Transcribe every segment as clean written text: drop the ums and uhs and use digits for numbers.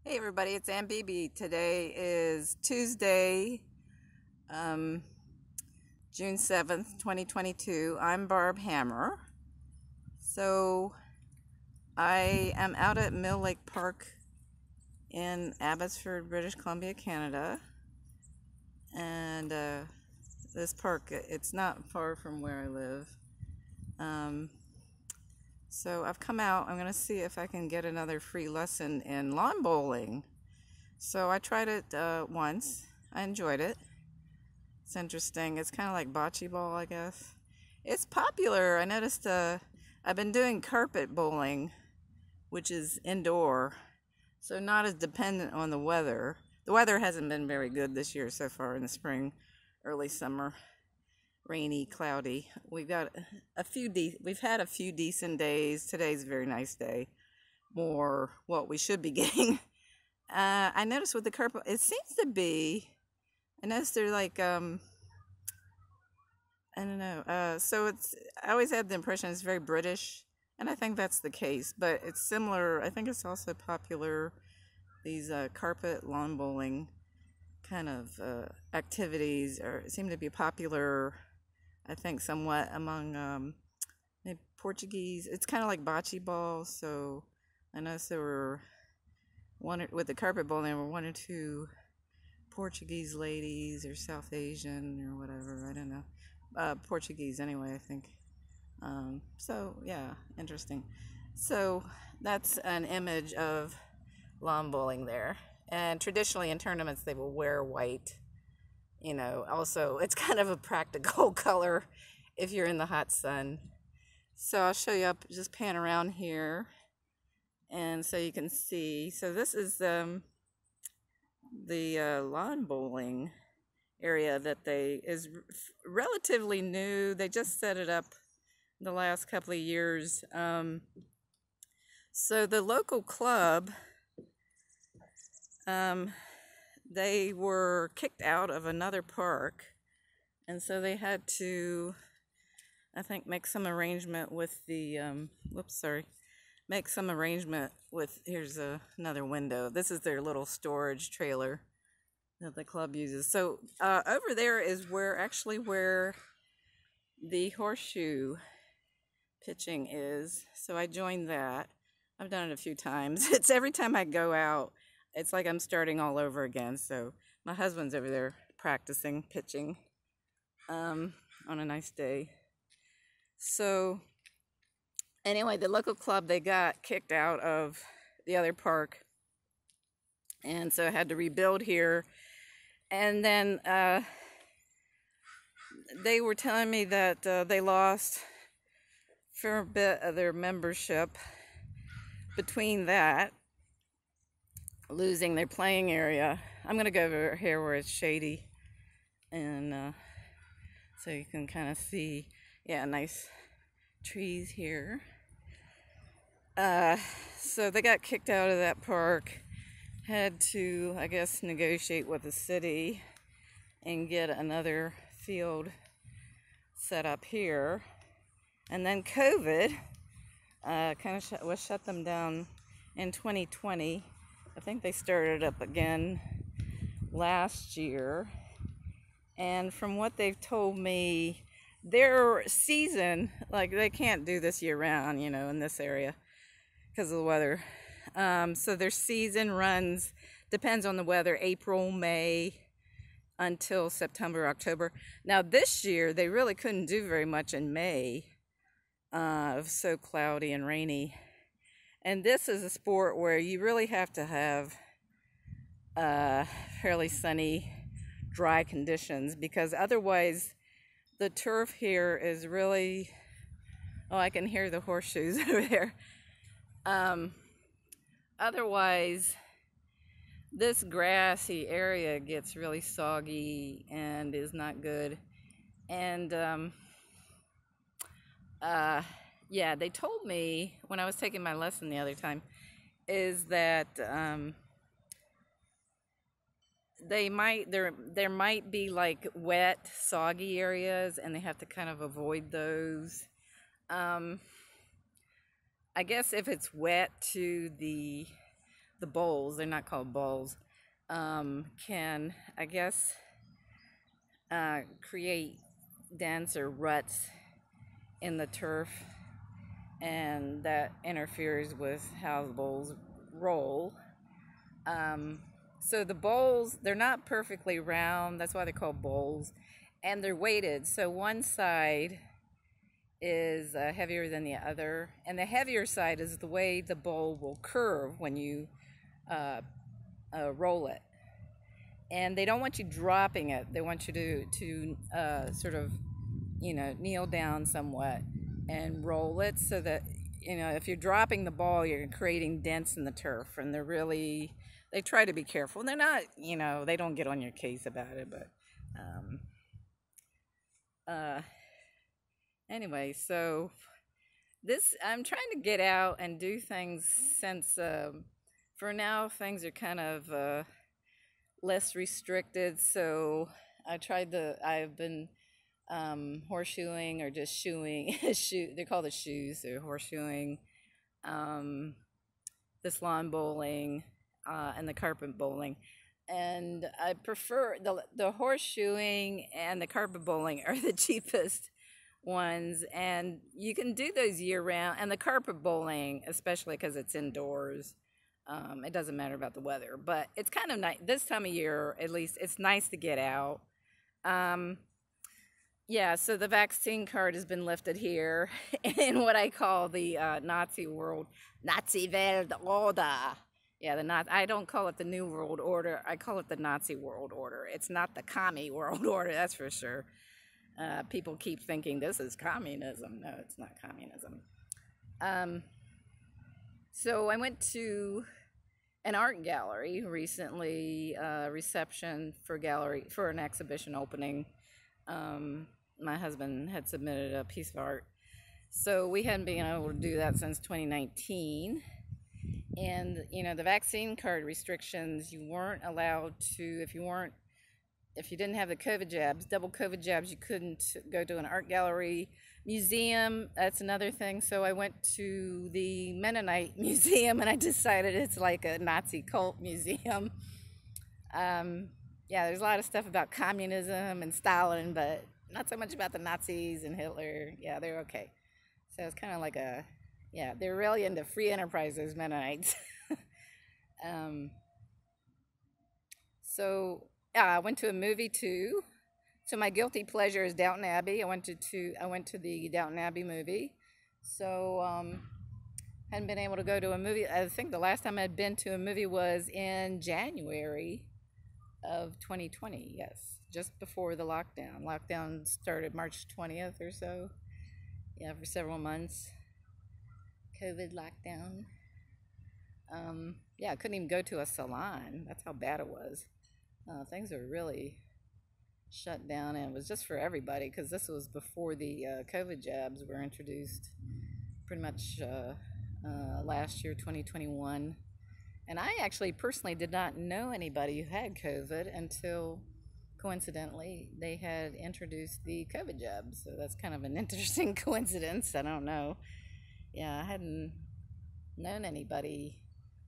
Hey everybody, it's Aunt BB. Today is Tuesday, June 7th, 2022. I'm Barb Hammer. So I am out at Mill Lake Park in Abbotsford, British Columbia, Canada. And this park, it's not far from where I live. So I've come out. I'm going to see if I can get another free lesson in lawn bowling. So I tried it once. I enjoyed it. It's interesting. It's kind of like bocce ball, I guess. It's popular. I noticed I've been doing carpet bowling, which is indoor, so not as dependent on the weather. The weather hasn't been very good this year so far in the spring, early summer. Rainy, cloudy. We've had a few decent days. Today's a very nice day. More what we should be getting. I noticed with the carpet, it seems to be. I noticed they're like I don't know. So I always had the impression it's very British, and I think that's the case. But it's similar. I think it's also popular. These carpet lawn bowling kind of activities seem to be popular. I think somewhat among maybe Portuguese. It's kind of like bocce ball. So I noticed there were with the carpet bowling, there were one or two Portuguese ladies or South Asian or whatever. I don't know. Portuguese anyway, I think. So yeah, interesting. So that's an image of lawn bowling there. And traditionally in tournaments they will wear white. You know, also it's kind of a practical color if you're in the hot sun. So I'll show you up, just pan around here, and so you can see. So this is the lawn bowling area that is relatively new. They just set it up the last couple of years. So the local club, they were kicked out of another park, and so they had to, I think, make some arrangement with the here's another window. This is their little storage trailer that the club uses. So over there is where the horseshoe pitching is. So I joined that. I've done it a few times. It's every time I go out, it's like I'm starting all over again. So my husband's over there practicing pitching on a nice day. So anyway, the local club, they got kicked out of the other park, and so I had to rebuild here. And then they were telling me that they lost a fair bit of their membership between that, losing their playing area. I'm going to go over here where it's shady, and so you can kind of see, yeah, nice trees here. So they got kicked out of that park, had to, I guess, negotiate with the city and get another field set up here. And then COVID kind of shut them down in 2020. I think they started up again last year. And from what they've told me, their season, like, they can't do this year round, you know, in this area because of the weather. So their season depends on the weather, April, May, until September, October. Now this year, they really couldn't do very much in May. It was so cloudy and rainy. And this is a sport where you really have to have fairly sunny, dry conditions, because otherwise the turf here is really, oh, I can hear the horseshoes over there. Otherwise, this grassy area gets really soggy and is not good. And yeah, they told me when I was taking my lesson the other time is that there might be like wet, soggy areas, and they have to kind of avoid those. I guess if it's wet to the the bowls, they're not called bowls, can, I guess, create dents or ruts in the turf, and that interferes with how the bowls roll. So the bowls, they're not perfectly round. That's why they're called bowls. And they're weighted. So one side is heavier than the other. And the heavier side is the way the bowl will curve when you roll it. And they don't want you dropping it. They want you to sort of, kneel down somewhat and roll it so that, if you're dropping the ball, you're creating dents in the turf. And they try to be careful. They're not, they don't get on your case about it, but anyway, so I'm trying to get out and do things since for now things are kind of less restricted. So I've been horseshoeing or just shoeing. They're called the shoes. They're horseshoeing, this lawn bowling, and the carpet bowling. And I prefer the horseshoeing and the carpet bowling are the cheapest ones, and you can do those year round. And the carpet bowling, especially because it's indoors, it doesn't matter about the weather, but it's kind of nice this time of year. At least it's nice to get out. Yeah, so the vaccine card has been lifted here in what I call the Nazi world, Nazi Welt Order. Yeah, I don't call it the New World Order. I call it the Nazi World Order. It's not the Commie World Order, that's for sure. People keep thinking this is communism. No, it's not communism. So I went to an art gallery recently, reception for an exhibition opening. My husband had submitted a piece of art. So we hadn't been able to do that since 2019. And, the vaccine card restrictions, you weren't allowed to, if you didn't have the COVID jabs, double COVID jabs, you couldn't go to an art gallery, museum. That's another thing. So I went to the Mennonite Museum, and I decided it's like a Nazi cult museum. Yeah, there's a lot of stuff about communism and Stalin, but not so much about the Nazis and Hitler. Yeah, they're okay. So it's kind of like they're really into free enterprise, those Mennonites. I went to a movie too. So my guilty pleasure is Downton Abbey. I went to the Downton Abbey movie. So hadn't been able to go to a movie. I think the last time I'd been to a movie was in January of 2020. Yes, just before the lockdown. Lockdown started March 20th or so. Yeah, for several months. COVID lockdown. I couldn't even go to a salon. That's how bad it was. Things were really shut down, and it was just for everybody, because this was before the COVID jabs were introduced pretty much last year, 2021. And I actually personally did not know anybody who had COVID until coincidentally they had introduced the COVID jabs. So that's kind of an interesting coincidence. I don't know. Yeah, I hadn't known anybody.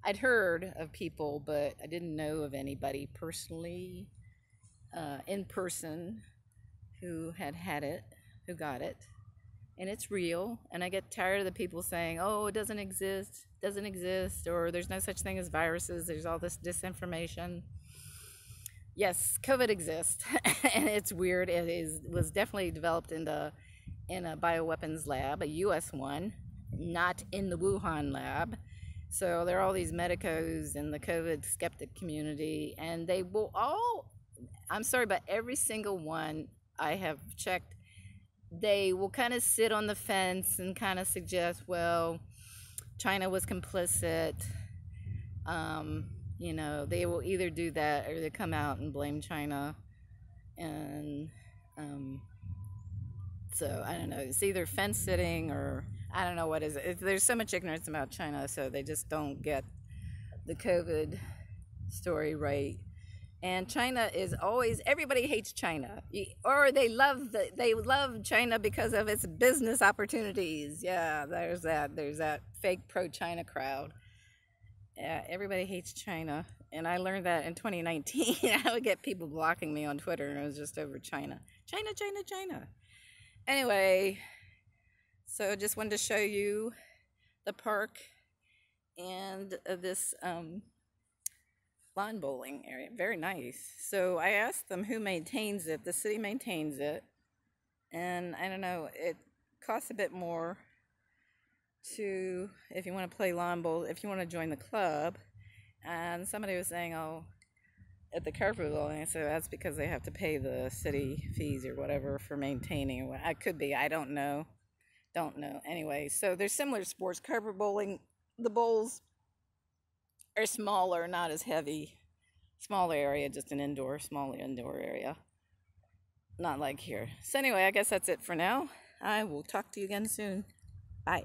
I'd heard of people, but I didn't know of anybody personally, in person, who had it, who got it. And it's real. And I get tired of the people saying, oh, it doesn't exist, or there's no such thing as viruses, there's all this disinformation. Yes, COVID exists, and it's weird. Was definitely developed in a bioweapons lab, a U.S. one, not in the Wuhan lab. So there are all these medicos in the COVID skeptic community, and they will all, I'm sorry, but every single one I have checked, they will kind of sit on the fence and kind of suggest, well, China was complicit. They will either do that or they come out and blame China. And so I don't know, it's either fence sitting or I don't know what is it. There's so much ignorance about China, so they just don't get the COVID story right. And China is always, everybody hates China, or they love China because of its business opportunities. Yeah, there's that fake pro-China crowd. Yeah, everybody hates China. And I learned that in 2019. I would get people blocking me on Twitter, and it was just over China. China, China, China. Anyway, so just wanted to show you the park and this lawn bowling area. Very nice. So I asked them who maintains it. The city maintains it. And I don't know, it costs a bit more to, if you want to play lawn bowl, if you want to join the club. And somebody was saying, oh, at the carpet bowling, so that's because they have to pay the city fees or whatever for maintaining. It could be, I don't know. Anyway, so there's similar sports. Carpet bowling, the bowls are smaller, not as heavy. Small area, just an small indoor area. Not like here. So anyway, I guess that's it for now. I will talk to you again soon. Bye.